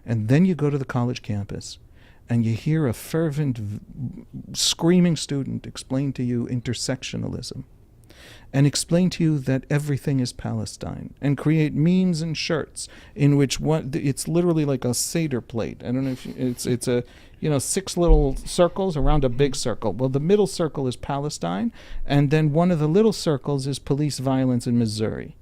And then you go to the college campus and you hear a fervent, screaming student explain to you intersectionalism and explain to you that everything is Palestine, and create memes and shirts in which it's literally like a Seder plate. I don't know if it's a 6 little circles around a big circle. Well, the middle circle is Palestine, and then one of the little circles is police violence in Missouri,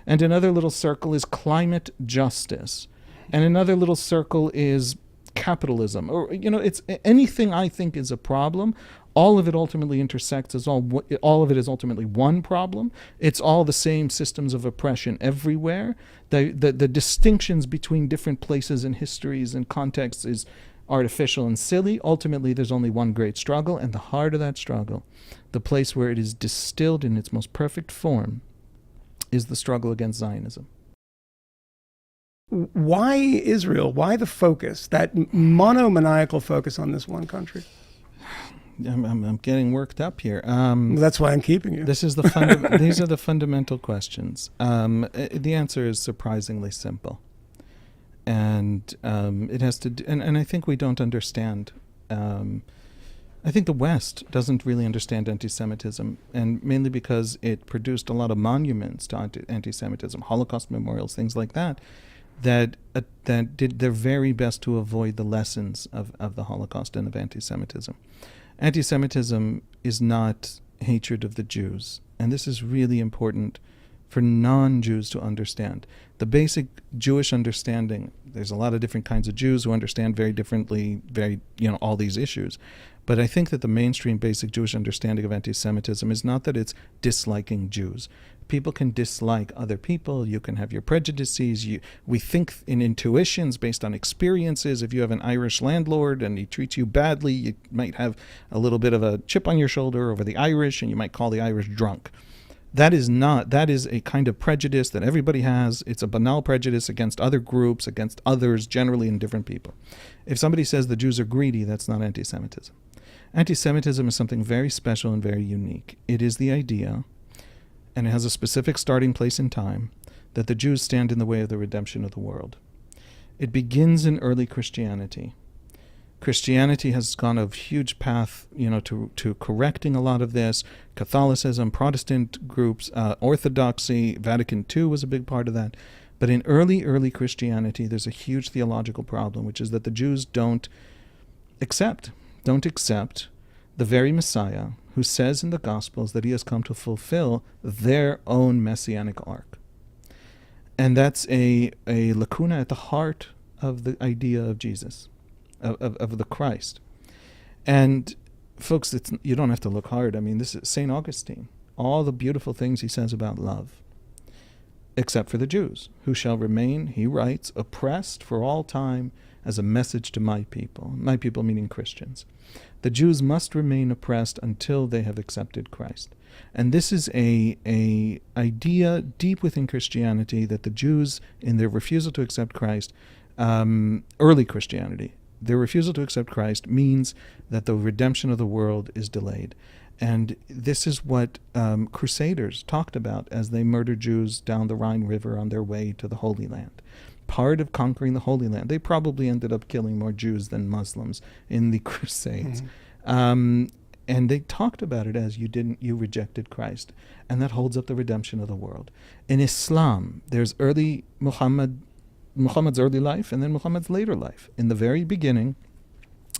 and another little circle is climate justice, and another little circle is capitalism, or it's anything I think is a problem. All of it ultimately intersects as all of it is ultimately one problem. It's all the same systems of oppression everywhere. The distinctions between different places and histories and contexts is artificial and silly. Ultimately, there's only one great struggle, and the heart of that struggle, the place where it is distilled in its most perfect form, is the struggle against Zionism. Why Israel? Why the focus, that monomaniacal focus on this one country? I'm getting worked up here. That's why I'm keeping you. These are the fundamental questions. The answer is surprisingly simple, and it has to. And I think we don't understand. I think the West doesn't really understand anti-Semitism, and mainly because it produced a lot of monuments to anti-Semitism, Holocaust memorials, things like that. That did their very best to avoid the lessons of the Holocaust and of anti-Semitism. Anti-Semitism is not hatred of the Jews, and this is really important for non-Jews to understand. The basic Jewish understanding, there's a lot of different kinds of Jews who understand very differently, all these issues. But I think that the mainstream basic Jewish understanding of anti-Semitism is not that it's disliking Jews. People can dislike other people. You can have your prejudices. We think in intuitions based on experiences. If you have an Irish landlord and he treats you badly, you might have a little bit of a chip on your shoulder over the Irish, and you might call the Irish drunk. That is a kind of prejudice that everybody has. It's a banal prejudice against other groups, against others, generally in different people. If somebody says the Jews are greedy, that's not anti-Semitism. Anti-Semitism is something very special and very unique. It is the idea, and it has a specific starting place in time, that the Jews stand in the way of the redemption of the world. It begins in early Christianity. Christianity has gone a huge path, to correcting a lot of this. Catholicism, Protestant groups, Orthodoxy, Vatican II was a big part of that. But in early Christianity, there's a huge theological problem, which is that the Jews don't accept the very Messiah who says in the Gospels that he has come to fulfill their own messianic arc. And that's a lacuna at the heart of the idea of Jesus, of the Christ. And folks, you don't have to look hard. I mean, this is St. Augustine. All the beautiful things he says about love, except for the Jews, who shall remain, he writes, oppressed for all time as a message to my people meaning Christians. The Jews must remain oppressed until they have accepted Christ. And this is a idea deep within Christianity that the Jews, in their refusal to accept Christ, early Christianity, their refusal to accept Christ means that the redemption of the world is delayed. And this is what Crusaders talked about as they murdered Jews down the Rhine River on their way to the Holy Land. Part of conquering the Holy Land, they probably ended up killing more Jews than Muslims in the Crusades. Mm-hmm. And they talked about it as you rejected Christ. And that holds up the redemption of the world. In Islam, there's early Muhammad's early life and then Muhammad's later life. In the very beginning,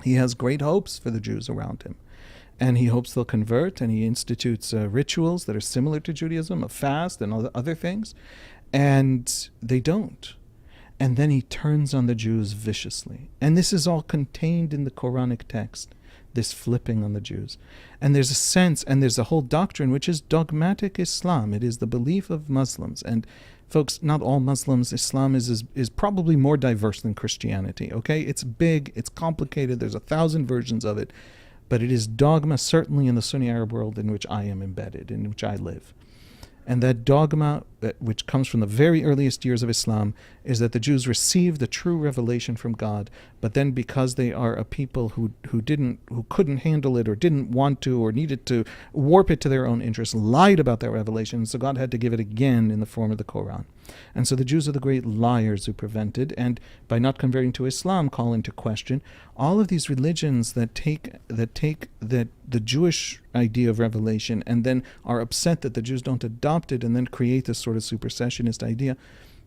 he has great hopes for the Jews around him. And he hopes they'll convert, and he institutes rituals that are similar to Judaism, a fast and other things. And they don't. And then he turns on the Jews viciously. And this is all contained in the Quranic text, this flipping on the Jews. And there's a sense, and there's a whole doctrine, which is dogmatic Islam. It is the belief of Muslims. And folks, not all Muslims. Islam is probably more diverse than Christianity, okay? It's big, it's complicated, there's 1,000 versions of it. But it is dogma, certainly in the Sunni Arab world in which I am embedded, in which I live. And that dogma which comes from the very earliest years of Islam, is that the Jews received the true revelation from God, but then because they are a people who couldn't handle it, or didn't want to, or needed to warp it to their own interests, lied about that revelation, so God had to give it again in the form of the Quran. And so the Jews are the great liars who prevented, and by not converting to Islam, call into question all of these religions that take the Jewish idea of revelation and then are upset that the Jews don't adopt it and then create this sort of supersessionist idea.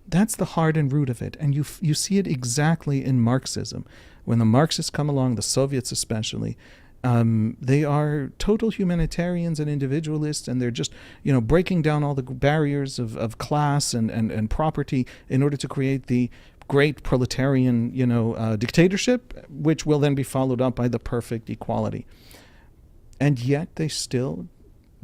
That's the heart and root of it. And you see it exactly in Marxism. When the Marxists come along, the Soviets especially, they are total humanitarians and individualists, and they're just, breaking down all the barriers of class and property in order to create the great proletarian, dictatorship, which will then be followed up by the perfect equality. And yet the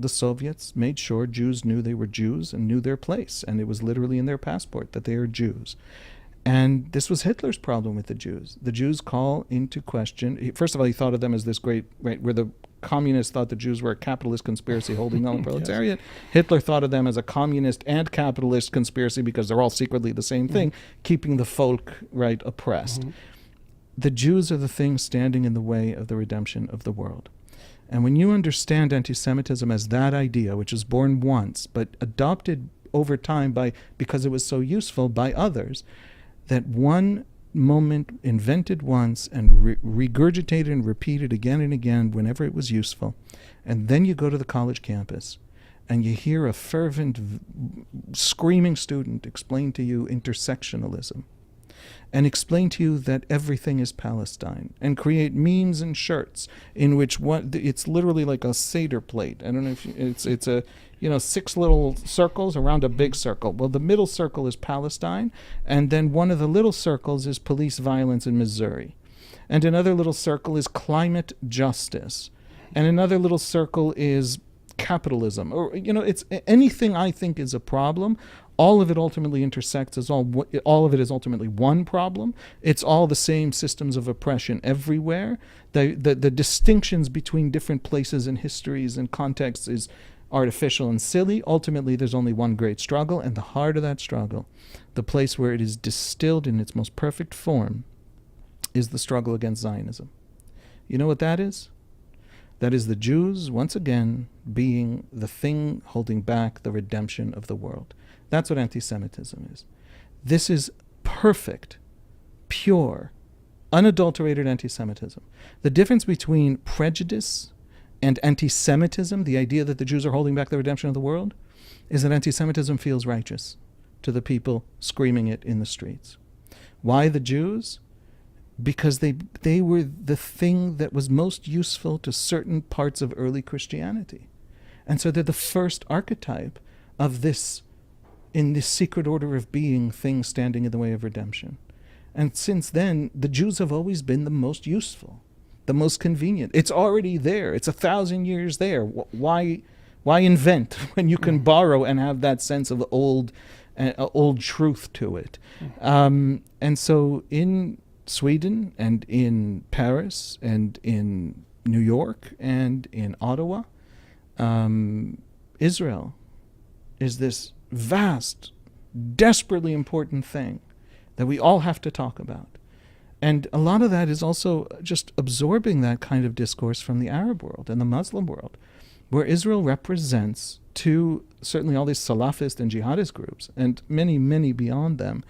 Soviets made sure Jews knew they were Jews and knew their place, and it was literally in their passport that they are Jews. And this was Hitler's problem with the Jews. The Jews call into question, first of all, he thought of them as this great, right, where the communists thought the Jews were a capitalist conspiracy holding on the proletariat. Yes. Hitler thought of them as a communist and capitalist conspiracy because they're all secretly the same thing, keeping the folk, right, oppressed. The Jews are the thing standing in the way of the redemption of the world. And when you understand anti-Semitism as that idea, which was born once, but adopted over time because it was so useful by others, that one moment invented once and regurgitated and repeated again and again whenever it was useful, and then you go to the college campus and you hear a fervent, screaming student explain to you intersectionalism, and explain to you that everything is Palestine, and create memes and shirts in which it's literally like a Seder plate. I don't know if it's a 6 little circles around a big circle. Well, the middle circle is Palestine, and then one of the little circles is police violence in Missouri, and another little circle is climate justice, and another little circle is capitalism, or it's anything I think is a problem. All of it ultimately intersects as all of it is ultimately one problem. It's all the same systems of oppression everywhere. The distinctions between different places and histories and contexts is artificial and silly. Ultimately, there's only one great struggle, and the heart of that struggle, the place where it is distilled in its most perfect form, is the struggle against Zionism. You know what that is? That is the Jews, once again, being the thing holding back the redemption of the world. That's what anti-Semitism is. This is perfect, pure, unadulterated anti-Semitism. The difference between prejudice and anti-Semitism, the idea that the Jews are holding back the redemption of the world, is that anti-Semitism feels righteous to the people screaming it in the streets. Why the Jews? Because they were the thing that was most useful to certain parts of early Christianity. And so they're the first archetype of this, in this secret order of being, thing standing in the way of redemption. And since then, the Jews have always been the most useful, the most convenient. It's already there. It's 1,000 years there. Why invent when you can borrow and have that sense of old truth to it? And so in Sweden and in Paris and in New York and in Ottawa, Israel is this vast, desperately important thing that we all have to talk about. And a lot of that is also just absorbing that kind of discourse from the Arab world and the Muslim world, where Israel represents to certainly all these Salafist and jihadist groups, and many, many beyond them,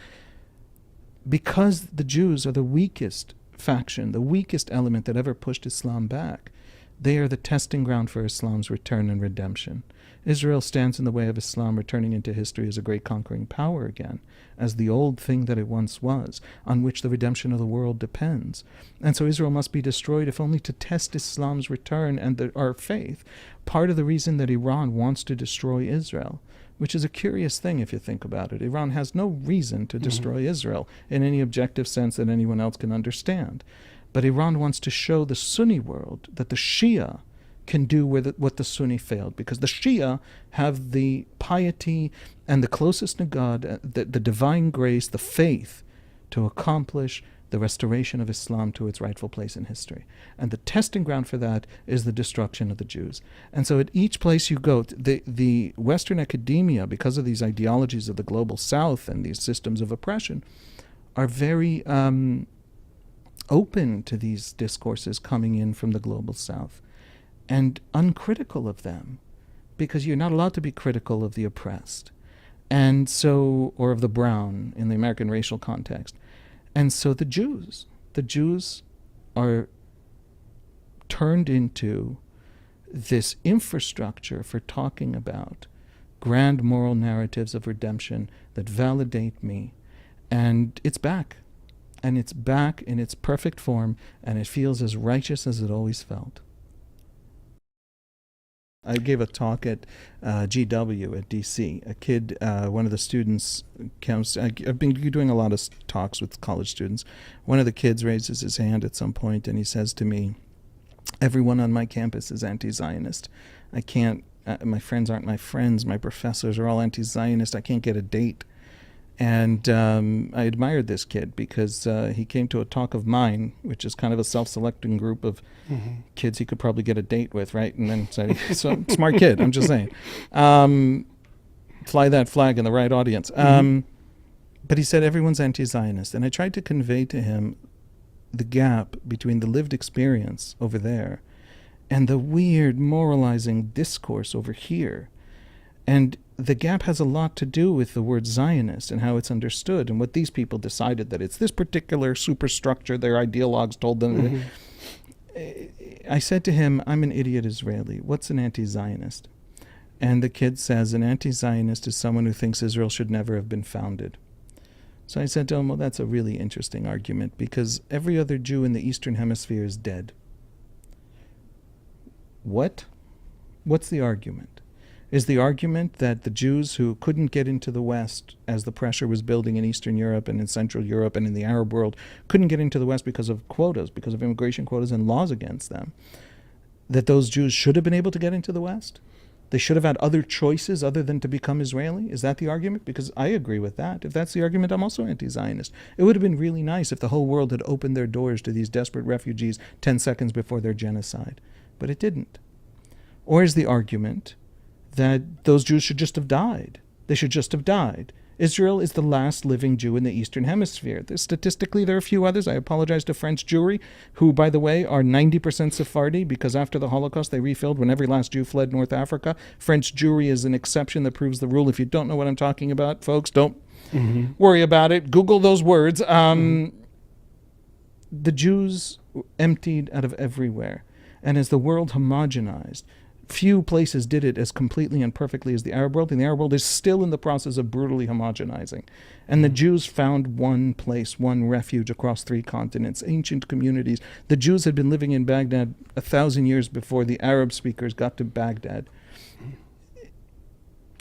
because the Jews are the weakest faction, the weakest element that ever pushed Islam back. They are the testing ground for Islam's return and redemption. Israel stands in the way of Islam returning into history as a great conquering power again, as the old thing that it once was, on which the redemption of the world depends. And so Israel must be destroyed, if only to test Islam's return and our faith. Part of the reason that Iran wants to destroy Israel, which is a curious thing if you think about it. Iran has no reason to destroy Israel in any objective sense that anyone else can understand. But Iran wants to show the Sunni world that the Shia can do what the Sunni failed, because the Shia have the piety and the closeness to God, the divine grace, the faith to accomplish the restoration of Islam to its rightful place in history. And the testing ground for that is the destruction of the Jews. And so at each place you go, the Western academia, because of these ideologies of the global South and these systems of oppression, are very open to these discourses coming in from the global South and uncritical of them, because you're not allowed to be critical of the oppressed. And so, or of the brown in the American racial context. And so the Jews are turned into this infrastructure for talking about grand moral narratives of redemption that validate me. And it's back. And it's back in its perfect form, and it feels as righteous as it always felt. I gave a talk at GW at DC. A kid, one of the students comes. I've been doing a lot of talks with college students. One of the kids raises his hand at some point and he says to me, "Everyone on my campus is anti-Zionist. I can't, my friends aren't my friends. My professors are all anti-Zionist. I can't get a date." And I admired this kid because he came to a talk of mine, which is kind of a self-selecting group of kids he could probably get a date with, right? And then said, so smart kid, I'm just saying. Fly that flag in the right audience. But he said everyone's anti-Zionist. And I tried to convey to him the gap between the lived experience over there and the weird moralizing discourse over here. And the gap has a lot to do with the word Zionist and how it's understood and what these people decided, that it's this particular superstructure their ideologues told them. I said to him, "I'm an idiot Israeli. What's an anti-Zionist?" And the kid says, "An anti-Zionist is someone who thinks Israel should never have been founded." So I said to him, "Well, that's a really interesting argument, because every other Jew in the Eastern Hemisphere is dead." What? What's the argument? Is the argument that the Jews who couldn't get into the West as the pressure was building in Eastern Europe and in Central Europe and in the Arab world, couldn't get into the West because of quotas, because of immigration quotas and laws against them, that those Jews should have been able to get into the West? They should have had other choices other than to become Israeli? Is that the argument? Because I agree with that. If that's the argument, I'm also anti-Zionist. It would have been really nice if the whole world had opened their doors to these desperate refugees 10 seconds before their genocide. But it didn't. Or is the argument that those Jews should just have died? They should just have died. Israel is the last living Jew in the Eastern Hemisphere. Statistically, there are a few others. I apologize to French Jewry, who, by the way, are 90% Sephardi, because after the Holocaust they refilled when every last Jew fled North Africa. French Jewry is an exception that proves the rule. If you don't know what I'm talking about, folks, don't worry about it. Google those words. The Jews emptied out of everywhere. And as the world homogenized, few places did it as completely and perfectly as the Arab world, and the Arab world is still in the process of brutally homogenizing. And the Jews found one place, one refuge across 3 continents, ancient communities. The Jews had been living in Baghdad 1,000 years before the Arab speakers got to Baghdad.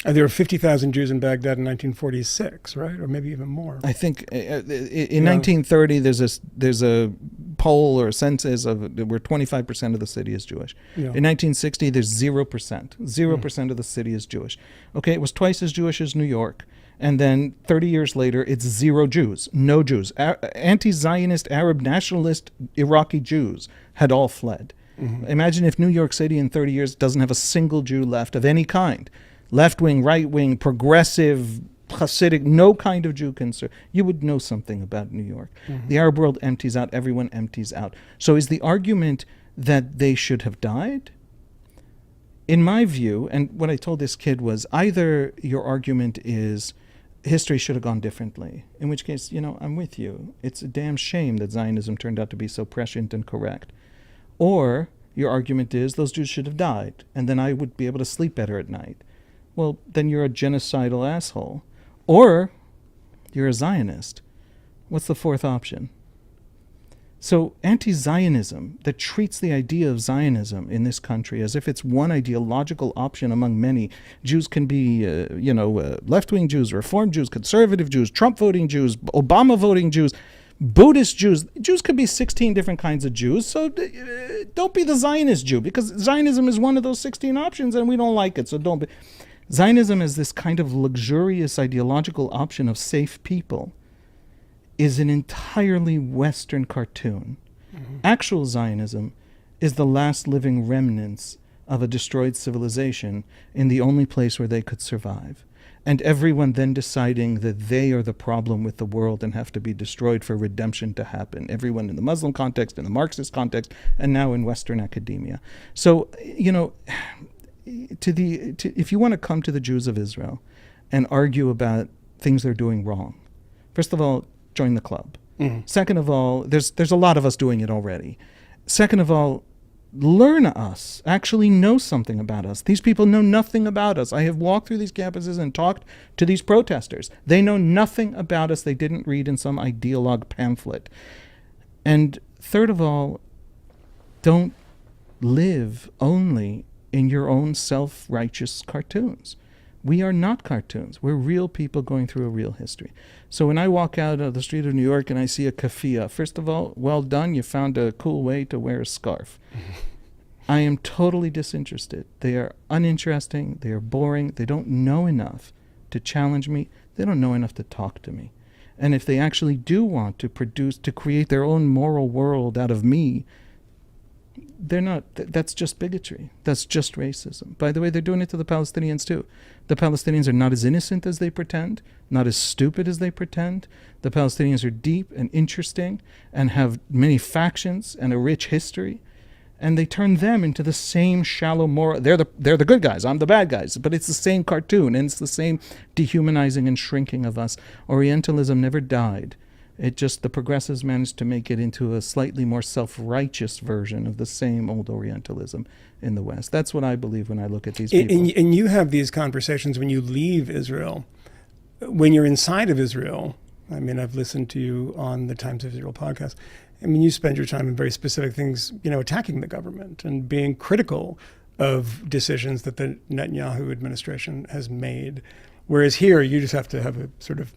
There were 50,000 Jews in Baghdad in 1946, right? Or maybe even more. I think in 1930 there's a poll or a census of where 25% of the city is Jewish. Yeah. In 1960 there's 0%. 0% of the city is Jewish. Okay, it was twice as Jewish as New York. And then 30 years later, it's 0 Jews, no Jews. Anti-Zionist, Arab nationalist Iraqi Jews had all fled. Imagine if New York City in 30 years doesn't have a single Jew left of any kind. Left-wing, right-wing, progressive, Hasidic, no kind of Jew can serve. You would know something about New York. The Arab world empties out, everyone empties out. So is the argument that they should have died? In my view, and what I told this kid was, either your argument is history should have gone differently, in which case, I'm with you. It's a damn shame that Zionism turned out to be so prescient and correct. Or your argument is those Jews should have died, and then I would be able to sleep better at night. Well, then you're a genocidal asshole. Or you're a Zionist. What's the fourth option? So anti-Zionism that treats the idea of Zionism in this country as if it's one ideological option among many. Jews can be, left-wing Jews, Reform Jews, conservative Jews, Trump-voting Jews, Obama-voting Jews, Buddhist Jews. Jews could be 16 different kinds of Jews, so don't be the Zionist Jew, because Zionism is one of those 16 options and we don't like it, so don't be. Zionism is this kind of luxurious ideological option of safe people. is an entirely Western cartoon. Actual Zionism is the last living remnants of a destroyed civilization in the only place where they could survive. And everyone then deciding that they are the problem with the world and have to be destroyed for redemption to happen. Everyone in the Muslim context, in the Marxist context, and now in Western academia. So, if you want to come to the Jews of Israel and argue about things they're doing wrong, first of all, join the club. Second of all, there's a lot of us doing it already. Second of all, learn us, actually know something about us. These people know nothing about us. I have walked through these campuses and talked to these protesters. They know nothing about us they didn't read in some ideologue pamphlet. And third of all, don't live only in your own self-righteous cartoons. We are not cartoons. We're real people going through a real history. So when I walk out of the street of New York and I see a keffiyeh, first of all, well done, you found a cool way to wear a scarf. I am totally disinterested. They are uninteresting. They are boring. They don't know enough to challenge me. They don't know enough to talk to me. And if they actually do want to create their own moral world out of me, they're not. That's just bigotry. That's just racism. By the way, they're doing it to the Palestinians too. The Palestinians are not as innocent as they pretend, not as stupid as they pretend. The Palestinians are deep and interesting and have many factions and a rich history. And they turn them into the same shallow moral. They're the good guys. I'm the bad guys. But it's the same cartoon, and it's the same dehumanizing and shrinking of us. Orientalism never died. The progressives managed to make it into a slightly more self-righteous version of the same old Orientalism in the West. That's what I believe when I look at these people. And you have these conversations when you leave Israel. When you're inside of Israel, I mean, I've listened to you on the Times of Israel podcast. I mean, you spend your time in very specific things, attacking the government and being critical of decisions that the Netanyahu administration has made. Whereas here, you just have to have a sort of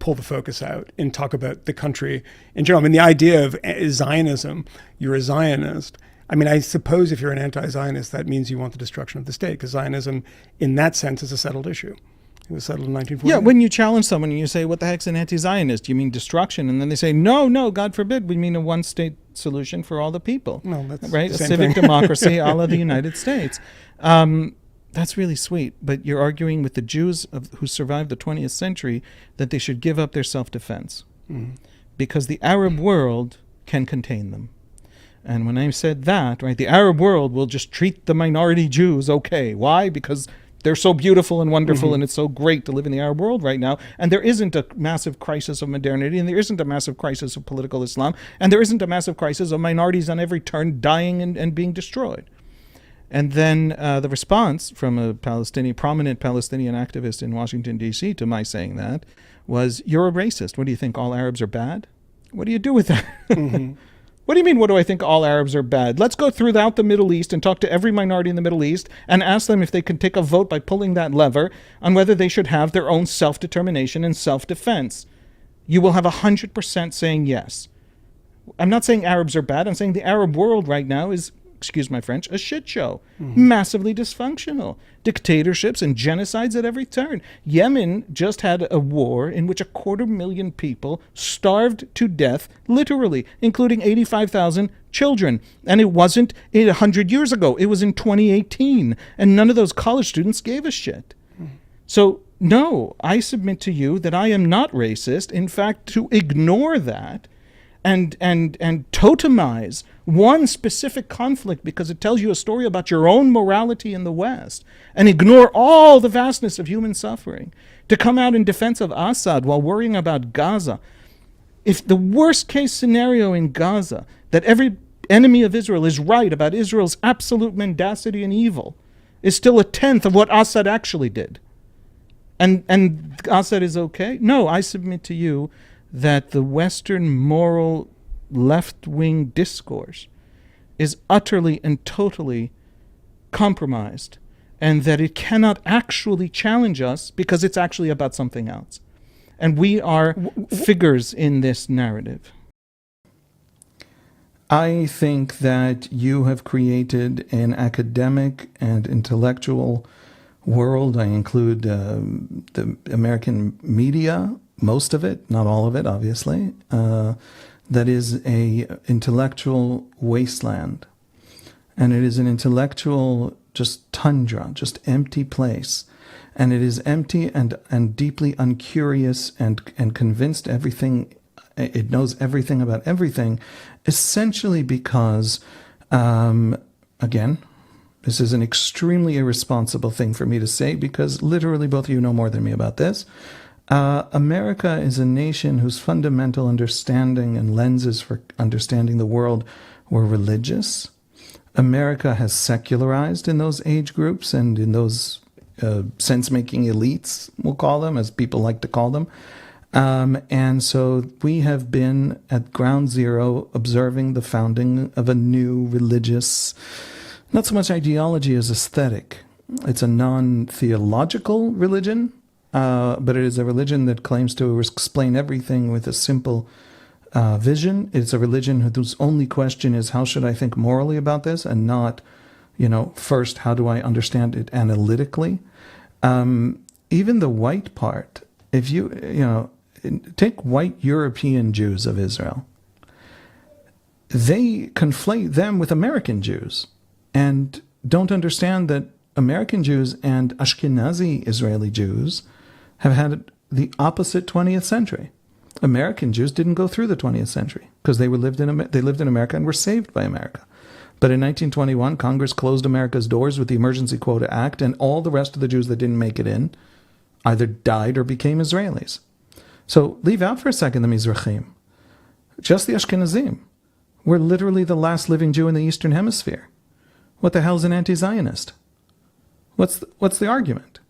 pull the focus out and talk about the country in general. I mean, the idea of Zionism, you're a Zionist. I mean, I suppose if you're an anti-Zionist, that means you want the destruction of the state, because Zionism, in that sense, is a settled issue. It was settled in 1948. Yeah, when you challenge someone and you say, what the heck's an anti-Zionist? You mean destruction? And then they say, no, God forbid, we mean a one-state solution for all the people. No, that's right? The A same civic thing. democracy a la the United States. That's really sweet, but you're arguing with the Jews who survived the 20th century that they should give up their self-defense because the Arab world can contain them. And when I said that, right, the Arab world will just treat the minority Jews okay. Why? Because they're so beautiful and wonderful and it's so great to live in the Arab world right now. And there isn't a massive crisis of modernity, and there isn't a massive crisis of political Islam, and there isn't a massive crisis of minorities on every turn dying and being destroyed. And then the response from a prominent Palestinian activist in Washington, D.C. to my saying that was, you're a racist. What do you think, all Arabs are bad? What do you do with that? What do you mean, what do I think, all Arabs are bad? Let's go throughout the Middle East and talk to every minority in the Middle East and ask them if they can take a vote by pulling that lever on whether they should have their own self-determination and self-defense. You will have 100% saying yes. I'm not saying Arabs are bad. I'm saying the Arab world right now is, excuse my French, a shit show. Massively dysfunctional. Dictatorships and genocides at every turn. Yemen just had a war in which 250,000 people starved to death, literally, including 85,000 children. And it wasn't 100 years ago. It was in 2018. And none of those college students gave a shit. So, no, I submit to you that I am not racist. In fact, to ignore that and totemize one specific conflict because it tells you a story about your own morality in the West, and ignore all the vastness of human suffering, to come out in defense of Assad while worrying about Gaza. If the worst case scenario in Gaza, that every enemy of Israel is right about Israel's absolute mendacity and evil, is still 1/10 of what Assad actually did, and Assad is okay? No, I submit to you that the Western moral left-wing discourse is utterly and totally compromised, and that it cannot actually challenge us because it's actually about something else. And we are figures in this narrative. I think that you have created an academic and intellectual world. I include the American media most of it, not all of it, obviously, that is a intellectual wasteland. And it is an intellectual just tundra, just empty place. And it is empty and deeply uncurious and convinced it knows everything about everything, essentially because, again, this is an extremely irresponsible thing for me to say because literally both of you know more than me about this. America is a nation whose fundamental understanding and lenses for understanding the world were religious. America has secularized in those age groups and in those sense-making elites, we'll call them, as people like to call them. And so we have been at ground zero observing the founding of a new religious, not so much ideology as aesthetic. It's a non-theological religion, but it is a religion that claims to explain everything with a simple vision. It's a religion whose only question is, how should I think morally about this? And not, first, how do I understand it analytically? Even the white part, if take white European Jews of Israel, they conflate them with American Jews and don't understand that American Jews and Ashkenazi Israeli Jews have had the opposite 20th century. American Jews didn't go through the 20th century because they lived in America and were saved by America. But in 1921, Congress closed America's doors with the Emergency Quota Act, and all the rest of the Jews that didn't make it in either died or became Israelis. So leave out for a second the Mizrachim. Just the Ashkenazim were literally the last living Jew in the Eastern Hemisphere. What the hell is an anti-Zionist? What's the argument?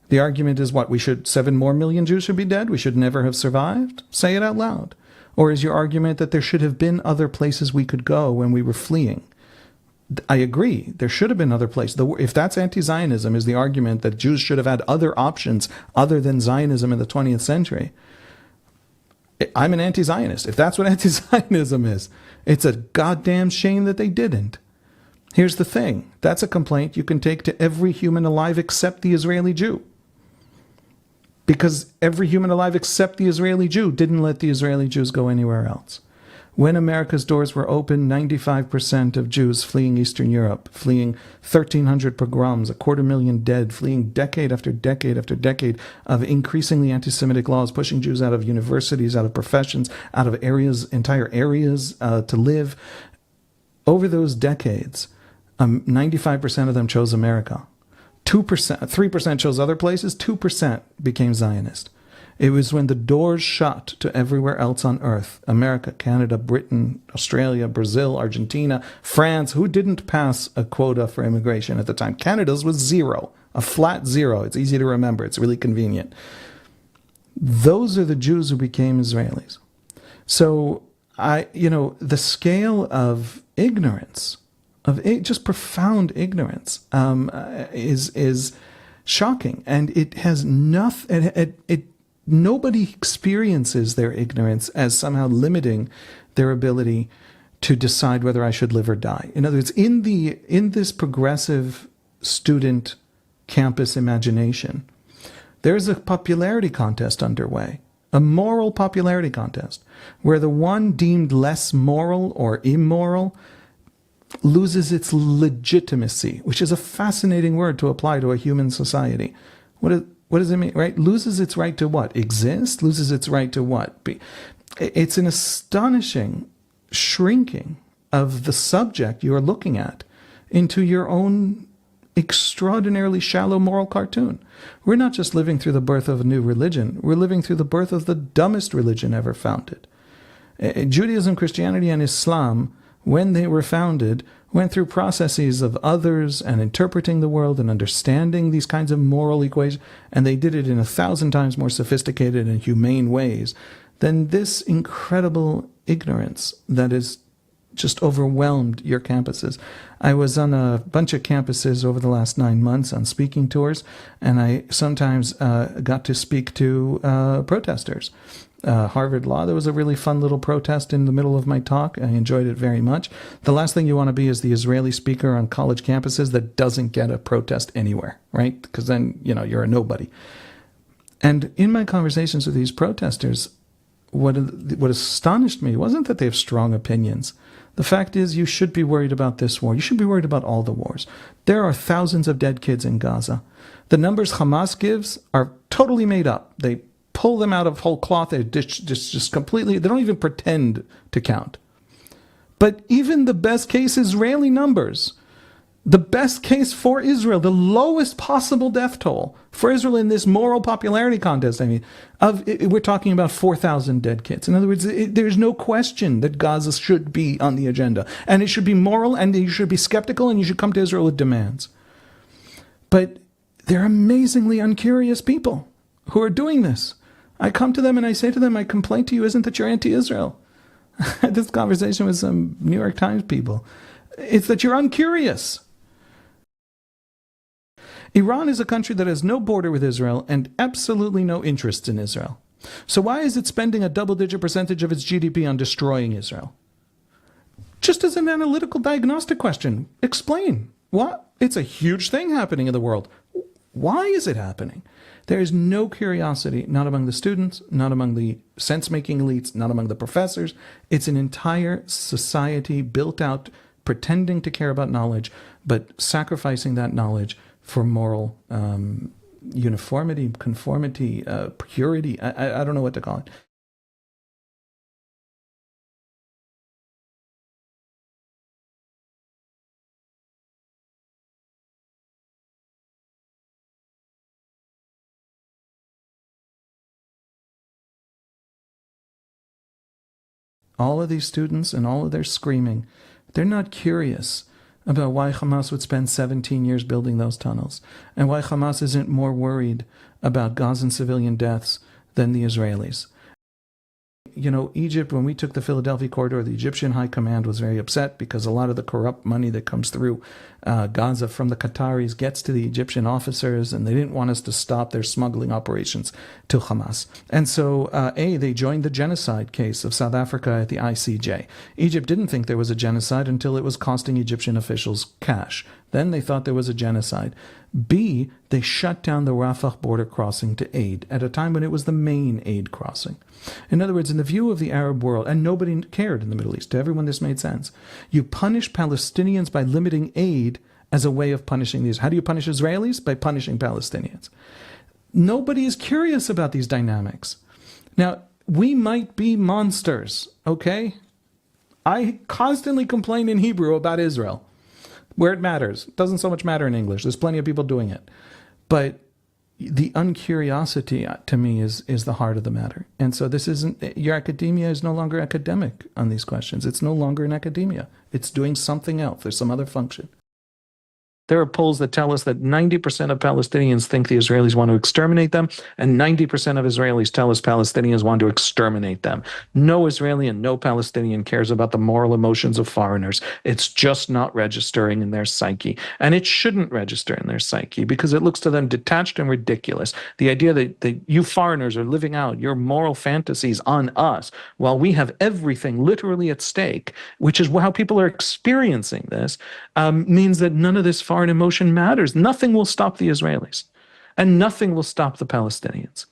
The argument is what? 7 more million Jews should be dead? We should never have survived? Say it out loud. Or is your argument that there should have been other places we could go when we were fleeing? I agree. There should have been other places. If that's anti-Zionism, is the argument that Jews should have had other options other than Zionism in the 20th century, I'm an anti-Zionist. If that's what anti-Zionism is, it's a goddamn shame that they didn't. Here's the thing. That's a complaint you can take to every human alive except the Israeli Jew. Because every human alive except the Israeli Jew didn't let the Israeli Jews go anywhere else. When America's doors were open, 95% of Jews fleeing Eastern Europe, fleeing 1,300 pogroms, 250,000 dead, fleeing decade after decade after decade of increasingly anti-Semitic laws, pushing Jews out of universities, out of professions, out of entire areas to live. Over those decades, 95% of them chose America. 3% chose other places, 2% became Zionist. It was when the doors shut to everywhere else on earth, America, Canada, Britain, Australia, Brazil, Argentina, France, who didn't pass a quota for immigration at the time. Canada's was 0, a flat 0. It's easy to remember. It's really convenient. Those are the Jews who became Israelis. So, the scale of ignorance, just profound ignorance, is shocking, and it has nothing. Nobody experiences their ignorance as somehow limiting their ability to decide whether I should live or die. In other words, in this progressive student campus imagination, there's a popularity contest underway, a moral popularity contest, where the one deemed less moral or immoral loses its legitimacy, which is a fascinating word to apply to a human society. What does it mean, right? Loses its right to what? Exist? Loses its right to what? It's an astonishing shrinking of the subject you are looking at into your own extraordinarily shallow moral cartoon. We're not just living through the birth of a new religion. We're living through the birth of the dumbest religion ever founded. Judaism, Christianity, and Islam, when they were founded, went through processes of others and interpreting the world and understanding these kinds of moral equations, and they did it in 1,000 times more sophisticated and humane ways than this incredible ignorance that has just overwhelmed your campuses. I was on a bunch of campuses over the last 9 months on speaking tours, and I sometimes got to speak to protesters. Harvard Law, there was a really fun little protest in the middle of my talk. I enjoyed it very much. The last thing you want to be is the Israeli speaker on college campuses that doesn't get a protest anywhere, right? Because then, you're a nobody. And in my conversations with these protesters, what astonished me wasn't that they have strong opinions. The fact is, you should be worried about this war. You should be worried about all the wars. There are thousands of dead kids in Gaza. The numbers Hamas gives are totally made up. They pull them out of whole cloth. They just completely, they don't even pretend to count. But even the best case Israeli numbers, the best case for Israel, the lowest possible death toll for Israel in this moral popularity contest, we're talking about 4,000 dead kids. In other words, there's no question that Gaza should be on the agenda. And it should be moral, and you should be skeptical, and you should come to Israel with demands. But they're amazingly uncurious people who are doing this. I come to them and I say to them, my complaint to you isn't that you're anti-Israel. I had this conversation with some New York Times people. It's that you're uncurious. Iran is a country that has no border with Israel and absolutely no interest in Israel. So why is it spending a double-digit percentage of its GDP on destroying Israel? Just as an analytical diagnostic question, explain. What? It's a huge thing happening in the world. Why is it happening? There is no curiosity, not among the students, not among the sense-making elites, not among the professors. It's an entire society built out pretending to care about knowledge, but sacrificing that knowledge for moral uniformity, conformity, purity. I don't know what to call it. All of these students and all of their screaming, they're not curious about why Hamas would spend 17 years building those tunnels, and why Hamas isn't more worried about Gazan civilian deaths than the Israelis. You know, Egypt, when we took the Philadelphia corridor, the Egyptian high command was very upset because a lot of the corrupt money that comes through Gaza from the Qataris gets to the Egyptian officers, and they didn't want us to stop their smuggling operations to Hamas. And so, they joined the genocide case of South Africa at the ICJ. Egypt didn't think there was a genocide until it was costing Egyptian officials cash. Then they thought there was a genocide. B, they shut down the Rafah border crossing to aid at a time when it was the main aid crossing. In other words, in the view of the Arab world, and nobody cared in the Middle East, to everyone this made sense, you punish Palestinians by limiting aid as a way of punishing these. How do you punish Israelis? By punishing Palestinians. Nobody is curious about these dynamics. Now, we might be monsters, okay? I constantly complain in Hebrew about Israel, where it matters. It doesn't so much matter in English. There's plenty of people doing it. But the uncuriosity, to me, is the heart of the matter. And so this isn't, your academia is no longer academic on these questions. It's no longer an academia. It's doing something else. There's some other function. There are polls that tell us that 90% of Palestinians think the Israelis want to exterminate them, and 90% of Israelis tell us Palestinians want to exterminate them. No Israeli and no Palestinian cares about the moral emotions of foreigners. It's just not registering in their psyche. And it shouldn't register in their psyche because it looks to them detached and ridiculous. The idea that you foreigners are living out your moral fantasies on us while we have everything literally at stake, which is how people are experiencing this, means that none of this foreign emotion matters. Nothing will stop the Israelis, and nothing will stop the Palestinians.